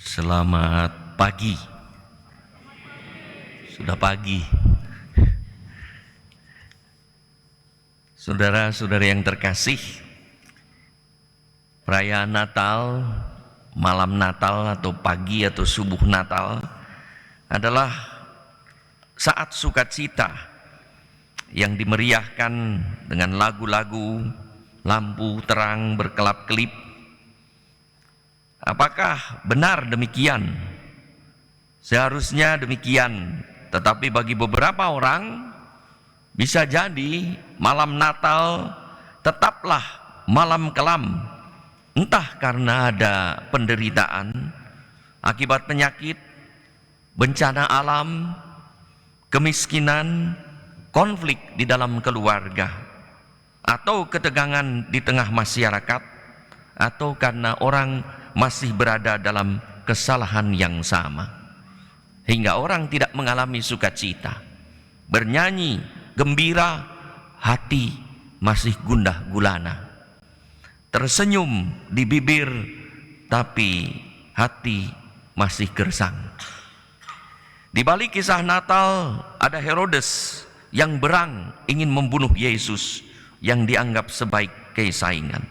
Selamat pagi. Sudah pagi. Saudara-saudari yang terkasih, perayaan Natal, malam Natal atau pagi atau subuh Natal adalah saat sukacita yang dimeriahkan dengan lagu-lagu, lampu terang berkelap-kelip. Apakah benar demikian? Seharusnya demikian, tetapi bagi beberapa orang bisa jadi malam Natal tetaplah malam kelam, entah karena ada penderitaan akibat penyakit, bencana alam, kemiskinan, konflik di dalam keluarga, atau ketegangan di tengah masyarakat, atau karena orang masih berada dalam kesalahan yang sama, hingga orang tidak mengalami sukacita, bernyanyi gembira, hati masih gundah gulana, tersenyum di bibir, tapi hati masih gersang. Di balik kisah Natal ada Herodes yang berang ingin membunuh Yesus yang dianggap sebaik saingan.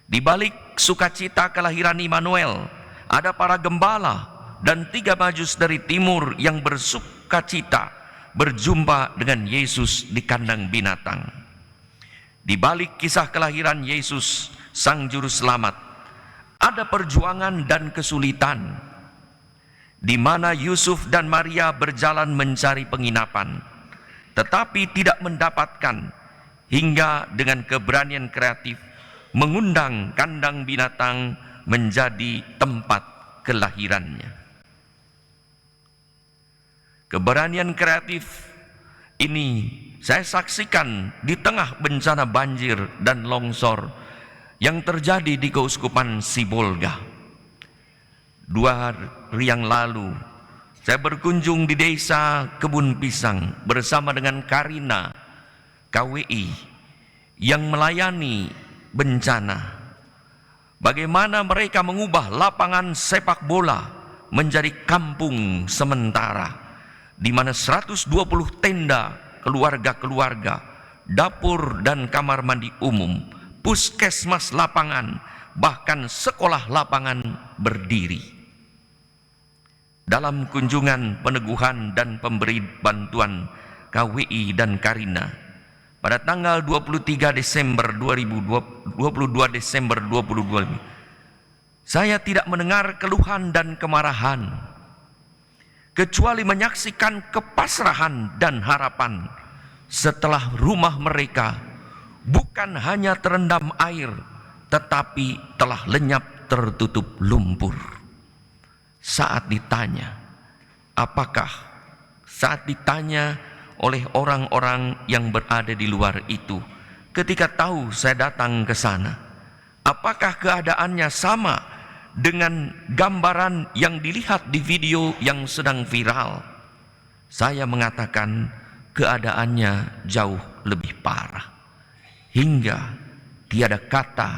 Di balik sukacita kelahiran Immanuel ada para gembala dan 3 Majus dari timur yang bersukacita berjumpa dengan Yesus di kandang binatang. Di balik kisah kelahiran Yesus Sang Juru Selamat ada perjuangan dan kesulitan, di mana Yusuf dan Maria berjalan mencari penginapan, tetapi tidak mendapatkan, hingga dengan keberanian kreatif mengundang kandang binatang menjadi tempat kelahirannya. Keberanian kreatif ini saya saksikan di tengah bencana banjir dan longsor yang terjadi di Keuskupan Sibolga. 2 hari yang lalu saya berkunjung di desa Kebun Pisang bersama dengan Karina KWI yang melayani bencana. Bagaimana mereka mengubah lapangan sepak bola menjadi kampung sementara, di mana 120 tenda keluarga-keluarga, dapur dan kamar mandi umum, puskesmas lapangan, bahkan sekolah lapangan berdiri. Dalam kunjungan peneguhan dan pemberi bantuan KWI dan Karina pada tanggal 22 Desember 2022, saya tidak mendengar keluhan dan kemarahan, kecuali menyaksikan kepasrahan dan harapan setelah rumah mereka bukan hanya terendam air, tetapi telah lenyap tertutup lumpur. Saat ditanya oleh orang-orang yang berada di luar itu, ketika tahu saya datang ke sana, apakah keadaannya sama dengan gambaran yang dilihat di video yang sedang viral? Saya mengatakan keadaannya jauh lebih parah, hingga tiada kata,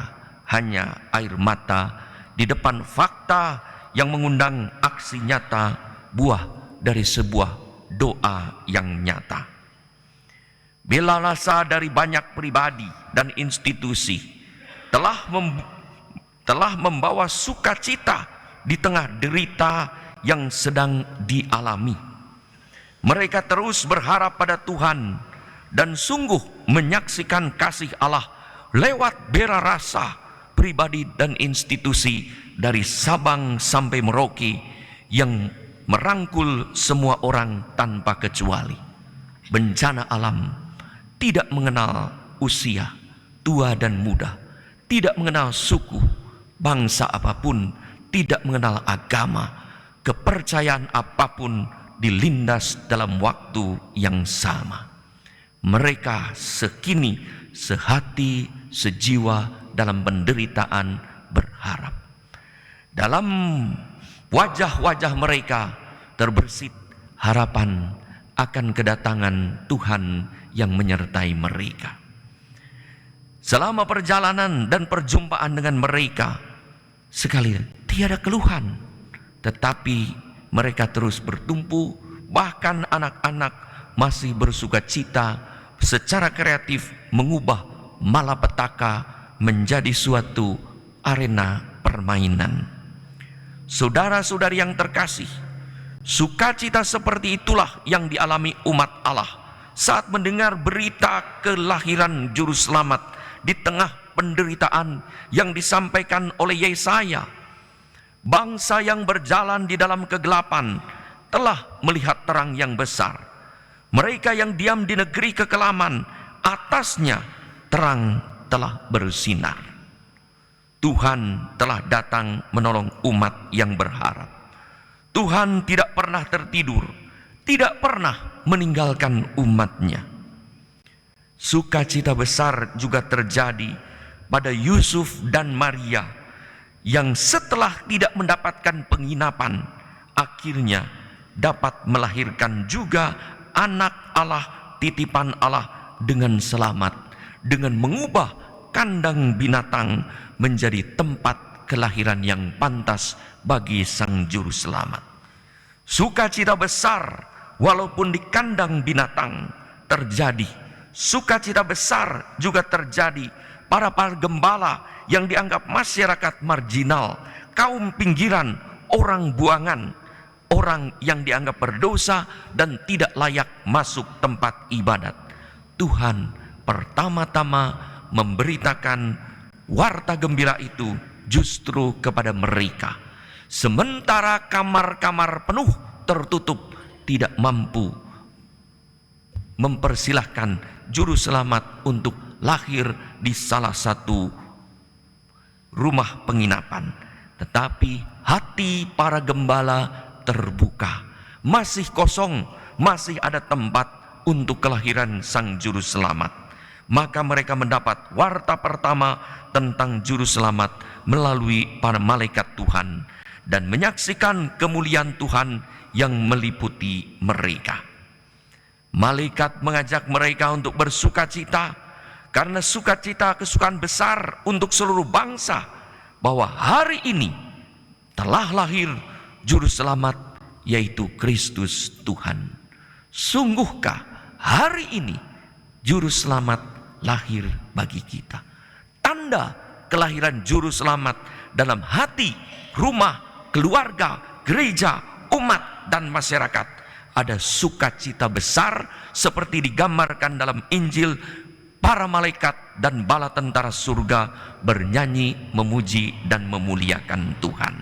hanya air mata di depan fakta yang mengundang aksi nyata, buah dari sebuah doa yang nyata. Bela rasa dari banyak pribadi dan institusi telah membawa sukacita di tengah derita yang sedang dialami. Mereka terus berharap pada Tuhan dan sungguh menyaksikan kasih Allah lewat bela rasa pribadi dan institusi dari Sabang sampai Merauke yang merangkul semua orang tanpa kecuali. Bencana alam tidak mengenal usia, tua dan muda, tidak mengenal suku, bangsa apapun, tidak mengenal agama, kepercayaan apapun, dilindas dalam waktu yang sama. Mereka sekini, sehati, sejiwa dalam penderitaan berharap. Dalam wajah-wajah mereka terbersit harapan akan kedatangan Tuhan yang menyertai mereka. Selama perjalanan dan perjumpaan dengan mereka, sekali tiada keluhan, tetapi mereka terus bertumpu, bahkan anak-anak masih bersukacita secara kreatif mengubah malapetaka menjadi suatu arena permainan. Saudara-saudari yang terkasih, sukacita seperti itulah yang dialami umat Allah saat mendengar berita kelahiran Juru Selamat di tengah penderitaan yang disampaikan oleh Yesaya. Bangsa yang berjalan di dalam kegelapan telah melihat terang yang besar. Mereka yang diam di negeri kekelaman, atasnya terang telah bersinar. Tuhan telah datang menolong umat yang berharap. Tuhan tidak pernah tertidur, tidak pernah meninggalkan umatnya. Sukacita besar juga terjadi pada Yusuf dan Maria yang setelah tidak mendapatkan penginapan, akhirnya dapat melahirkan juga anak Allah, titipan Allah dengan selamat, dengan mengubah kandang binatang menjadi tempat kelahiran yang pantas bagi Sang Juru Selamat. Sukacita besar walaupun di kandang binatang terjadi. Sukacita besar juga terjadi para gembala yang dianggap masyarakat marginal, kaum pinggiran, orang buangan, orang yang dianggap berdosa dan tidak layak masuk tempat ibadat. Tuhan pertama-tama memberitakan warta gembira itu justru kepada mereka. Sementara kamar-kamar penuh tertutup, tidak mampu mempersilahkan Juru Selamat untuk lahir di salah satu rumah penginapan. Tetapi hati para gembala terbuka, masih kosong, masih ada tempat untuk kelahiran Sang Juru Selamat. Maka mereka mendapat warta pertama tentang Juru Selamat melalui para malaikat Tuhan dan menyaksikan kemuliaan Tuhan yang meliputi mereka. Malaikat mengajak mereka untuk bersukacita karena sukacita kesukaan besar untuk seluruh bangsa bahwa hari ini telah lahir Juru Selamat, yaitu Kristus Tuhan. Sungguhkah hari ini Juru Selamat lahir bagi kita? Tanda kelahiran Juru Selamat dalam hati, rumah, keluarga, gereja, umat, dan masyarakat. Ada sukacita besar seperti digambarkan dalam Injil. Para malaikat dan bala tentara surga bernyanyi, memuji, dan memuliakan Tuhan.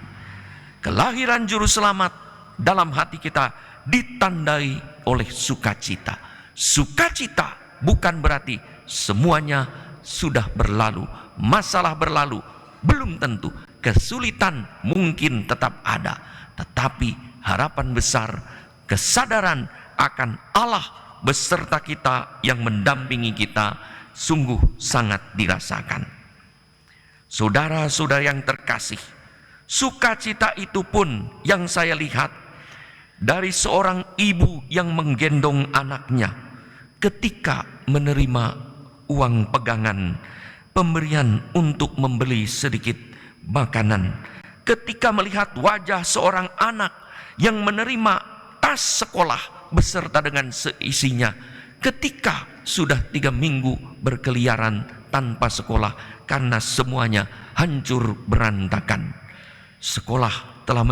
Kelahiran Juru Selamat dalam hati kita ditandai oleh sukacita. Sukacita bukan berarti semuanya sudah berlalu, masalah berlalu, belum tentu. Kesulitan mungkin tetap ada, tetapi harapan besar, kesadaran akan Allah beserta kita yang mendampingi kita sungguh sangat dirasakan. Saudara-saudara yang terkasih, sukacita itu pun yang saya lihat dari seorang ibu yang menggendong anaknya ketika menerima uang pegangan pemberian untuk membeli sedikit makanan. Ketika melihat wajah seorang anak yang menerima tas sekolah beserta dengan seisinya, ketika sudah 3 minggu berkeliaran tanpa sekolah karena semuanya hancur berantakan. Sekolah telah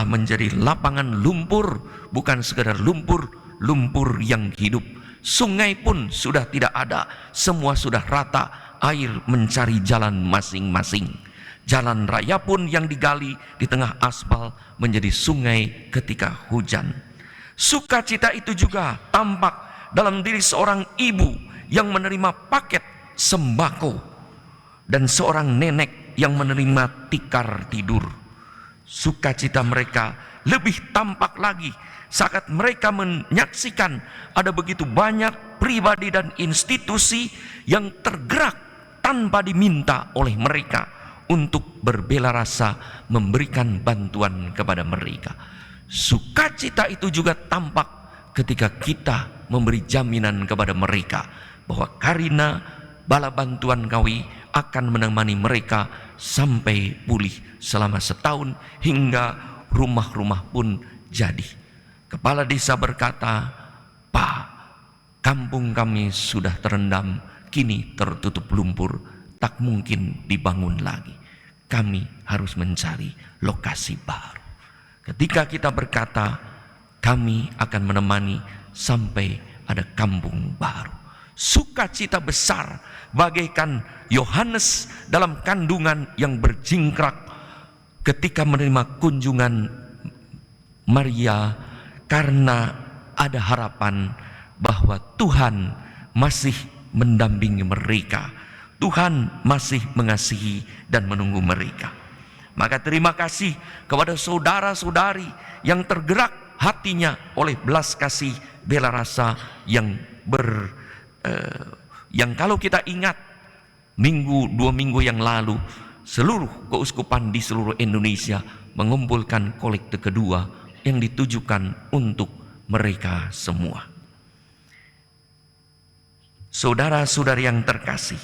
menjadi lapangan lumpur, bukan sekedar lumpur yang hidup. Sungai pun sudah tidak ada, semua sudah rata, air mencari jalan masing-masing. Jalan raya pun yang digali di tengah aspal menjadi sungai ketika hujan. Sukacita itu juga tampak dalam diri seorang ibu yang menerima paket sembako dan seorang nenek yang menerima tikar tidur. Sukacita mereka lebih tampak lagi saat mereka menyaksikan ada begitu banyak pribadi dan institusi yang tergerak tanpa diminta oleh mereka untuk berbela rasa memberikan bantuan kepada mereka. Sukacita itu juga tampak ketika kita memberi jaminan kepada mereka bahwa Karina Bala Bantuan Kawi akan menemani mereka sampai pulih selama setahun hingga rumah-rumah pun jadi. Kepala desa berkata, "Pak, kampung kami sudah terendam, kini tertutup lumpur, tak mungkin dibangun lagi. Kami harus mencari lokasi baru." Ketika kita berkata, kami akan menemani sampai ada kampung baru. Sukacita besar bagaikan Yohanes dalam kandungan yang berjingkrak ketika menerima kunjungan Maria, karena ada harapan bahwa Tuhan masih mendampingi mereka. Tuhan masih mengasihi dan menunggu mereka. Maka terima kasih kepada saudara-saudari yang tergerak hatinya oleh belas kasih bela rasa yang kalau kita ingat dua minggu yang lalu, seluruh keuskupan di seluruh Indonesia mengumpulkan kolekte kedua yang ditujukan untuk mereka semua. Saudara-saudari yang terkasih,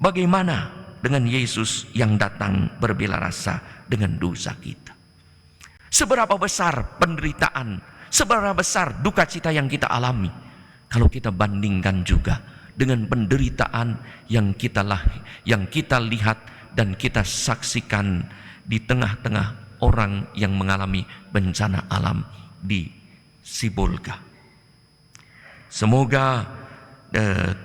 bagaimana dengan Yesus yang datang berbela rasa dengan dosa kita? Seberapa besar penderitaan, seberapa besar duka cita yang kita alami kalau kita bandingkan juga dengan penderitaan yang kita lihat dan kita saksikan di tengah-tengah orang yang mengalami bencana alam di Sibolga. Semoga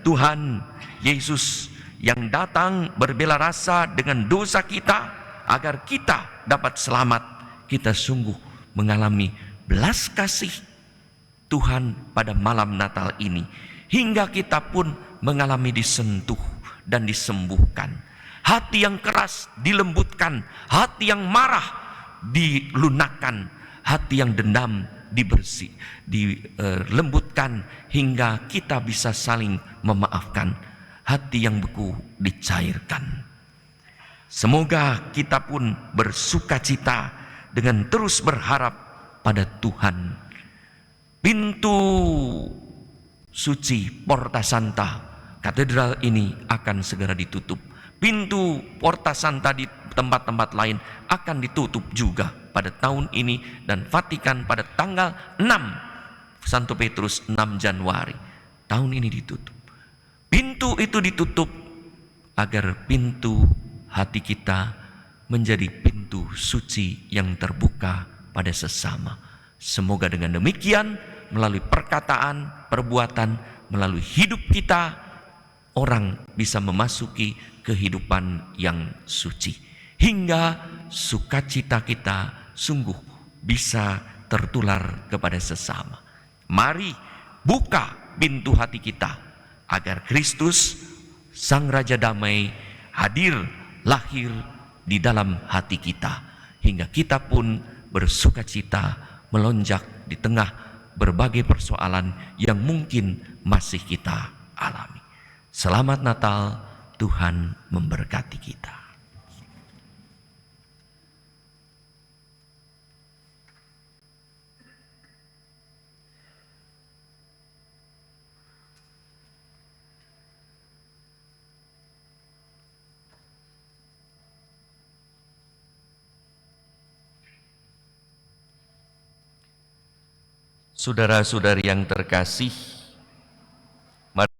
Tuhan Yesus yang datang berbela rasa dengan dosa kita agar kita dapat selamat, kita sungguh mengalami belas kasih Tuhan pada malam Natal ini, hingga kita pun mengalami disentuh dan disembuhkan. Hati yang keras dilembutkan, hati yang marah dilunakkan, hati yang dendam dilembutkan hingga kita bisa saling memaafkan, hati yang beku dicairkan. Semoga kita pun bersukacita dengan terus berharap pada Tuhan. Pintu suci Porta Santa katedral ini akan segera ditutup. Pintu Porta Santa di tempat-tempat lain akan ditutup juga pada tahun ini, dan Vatikan pada tanggal 6 Santo Petrus 6 Januari tahun ini ditutup. Pintu itu ditutup agar pintu hati kita menjadi pintu suci yang terbuka pada sesama. Semoga dengan demikian melalui perkataan, perbuatan, melalui hidup kita, orang bisa memasuki kehidupan yang suci, hingga sukacita kita sungguh bisa tertular kepada sesama. Mari buka pintu hati kita agar Kristus Sang Raja Damai hadir, lahir di dalam hati kita, hingga kita pun bersukacita melonjak di tengah berbagai persoalan yang mungkin masih kita alami. Selamat Natal, Tuhan memberkati kita. Saudara-saudari yang terkasih,